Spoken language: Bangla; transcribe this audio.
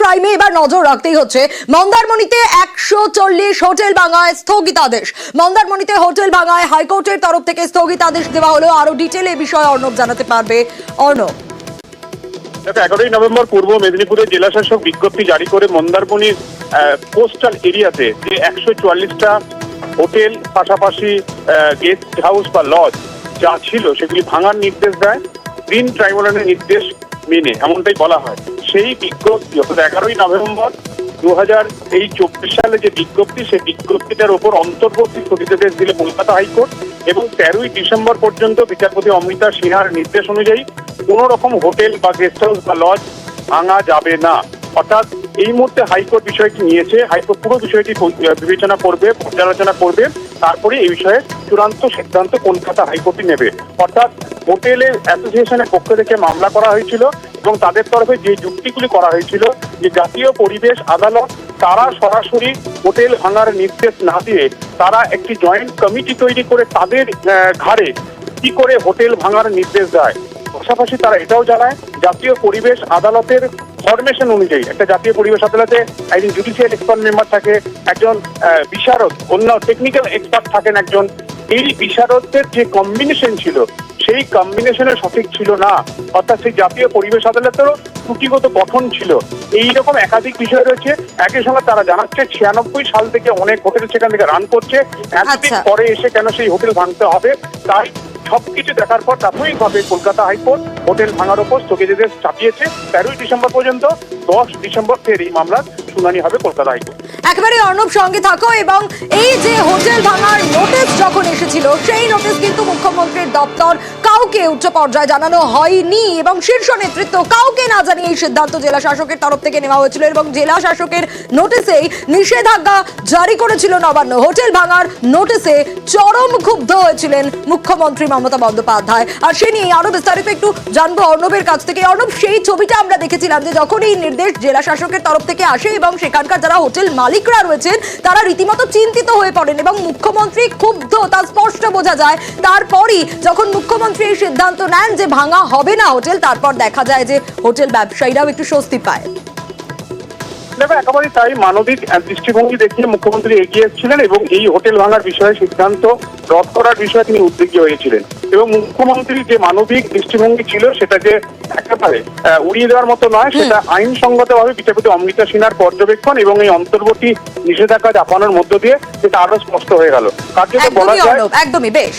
প্রাইমে এবার নজর রাখতেই হচ্ছে মন্দারমণিতে 140 হোটেল ভাঙায় স্থগিতাদেশ। মন্দারমণিতে হোটেল ভাঙায় হাইকোর্টের তরফ থেকে স্থগিতাদেশ দেওয়া হলো। আরো ডিটেলে বিষয়ে অর্ণব জানাতে পারবে। অর্ণব, 11ই নভেম্বর পূর্ব মেদিনীপুরের জেলাশাসক বিজ্ঞপ্তি জারি করে মন্দারমণির কোস্টাল এরিয়াতে যে 144টা হোটেল পাশাপাশি গেস্ট হাউস বা লজ যা ছিল সেগুলি ভাঙার নির্দেশ দেয় গ্রিন ট্রাইব্যুনালের নির্দেশ মেনে, এমনটাই বলা হয়। সেই বিজ্ঞপ্তি অর্থাৎ 11ই নভেম্বর 2024 সালে যে বিজ্ঞপ্তি, সেই বিজ্ঞপ্তিটার ওপর অন্তর্বর্তী স্থগিতাদেশ দিলে কলকাতা হাইকোর্ট এবং 13ই ডিসেম্বর পর্যন্ত বিচারপতি অমৃতা সিনহার নির্দেশ অনুযায়ী কোনো রকম হোটেল বা গেস্ট হাউস বা লজ ভাঙা যাবে না। অর্থাৎ এই মুহূর্তে হাইকোর্ট বিষয়টি নিয়েছে, হাইকোর্ট পুরো বিষয়টি বিবেচনা করবে, পর্যালোচনা করবে, তারপরে এই বিষয়ে চূড়ান্ত সিদ্ধান্ত কলকাতা হাইকোর্টই নেবে। অর্থাৎ হোটেলের অ্যাসোসিয়েশনের পক্ষ থেকে মামলা করা হয়েছিল এবং তাদের তরফে যে যুক্তিগুলি করা হয়েছিল যে জাতীয় পরিবেশ আদালত তারা সরাসরি হোটেল ভাঙার নির্দেশ না দিয়ে তারা একটি জয়েন্ট কমিটি তৈরি করে তাদের ঘাড়ে কি করে হোটেল ভাঙার নির্দেশ দেয়। পাশাপাশি তারা এটাও জানায় জাতীয় পরিবেশ আদালতের ফরমেশন অনুযায়ী একটা জাতীয় পরিবেশ আদালতে একজন জুডিশিয়াল এক্সপার্ট মেম্বার থাকে, একজন বিশারদ, অন্য টেকনিক্যাল এক্সপার্ট থাকেন একজন। এই বিশারদদের যে কম্বিনেশন ছিল সেই কম্বিনেশনের সঠিক ছিল না। অর্থাৎ সেই জাতীয় পরিবেশ আদালতেরও ত্রুটিগত গঠন ছিল। এইরকম একাধিক বিষয় রয়েছে। একই সঙ্গে তারা জানাচ্ছে 96 সাল থেকে অনেক হোটেল সেখান থেকে রান করছে, এতদিন পরে এসে কেন সেই হোটেল ভাঙতে হবে। তাই সবকিছু দেখার পর প্রাথমিকভাবে কলকাতা হাইকোর্ট হোটেল ভাঙার উপর স্থগিতাদেশ চাপিয়েছে 13ই ডিসেম্বর পর্যন্ত। 10 ডিসেম্বর ফের এই মামলার শুনানি হবে কলকাতা হাইকোর্ট। একেবারে অর্ণব সঙ্গে থাকো। এবং এই যে হোটেল ভাঙার নোটিশ যখন এসেছিল সেই নোটিশ কিন্তু মুখ্যমন্ত্রীর দপ্তর কাউকে উচ্চ পর্যায়ে জানানো হয়নি এবং শীর্ষ নেতৃত্ব কাউকে না জানিয়ে এই সিদ্ধান্ত জেলা শাসকের তরফ থেকে নেওয়া হয়েছিল এবং জেলা শাসকের নোটিশেই নিষেধাজ্ঞা জারি করেছিল নবান্ন। হোটেল ভাঙার নোটিশে চরম ক্ষুব্ধ হয়েছিলেন মুখ্যমন্ত্রী মমতা বন্দ্যোপাধ্যায়। আর সে নিয়ে আরো বিস্তারিত একটু জানবো অর্ণবের কাছ থেকে। অর্ণব, সেই ছবিটা আমরা দেখেছিলাম যে যখন এই নির্দেশ জেলা শাসকের তরফ থেকে আসে এবং সেখানকার যারা হোটেল মালিকরা রয়েছেন তারা রীতিমতো চিন্তিত হয়ে পড়েন এবং মুখ্যমন্ত্রী ক্ষুব্ধ, তা স্পষ্ট বোঝা যায়। তারপরই যখন মুখ্যমন্ত্রী এই সিদ্ধান্ত নেন যে ভাঙা হবে না হোটেল, তারপর দেখা যায় যে হোটেল ব্যবসায়ীরাও একটু স্বস্তি পায়। একেবারেই তাই, মানবিক দৃষ্টিভঙ্গি দেখিয়ে মুখ্যমন্ত্রী এগিয়ে এসেছিলেন এবং এই হোটেল ভাঙার বিষয়ে সিদ্ধান্ত রদ করার বিষয়ে তিনি উদ্যোগী হয়েছিলেন এবং মুখ্যমন্ত্রীর যে মানবিক দৃষ্টিভঙ্গি ছিল সেটা যে একেবারে উড়িয়ে দেওয়ার মতো নয়, সেটা আইনসঙ্গতভাবে বিচারপতি অমৃতা সিনহার পর্যবেক্ষণ এবং এই অন্তর্বর্তী নিষেধাজ্ঞা চাপানোর মধ্য দিয়ে সেটা আরো স্পষ্ট হয়ে গেল। কার্যত বলা যায় একদমই বেশ।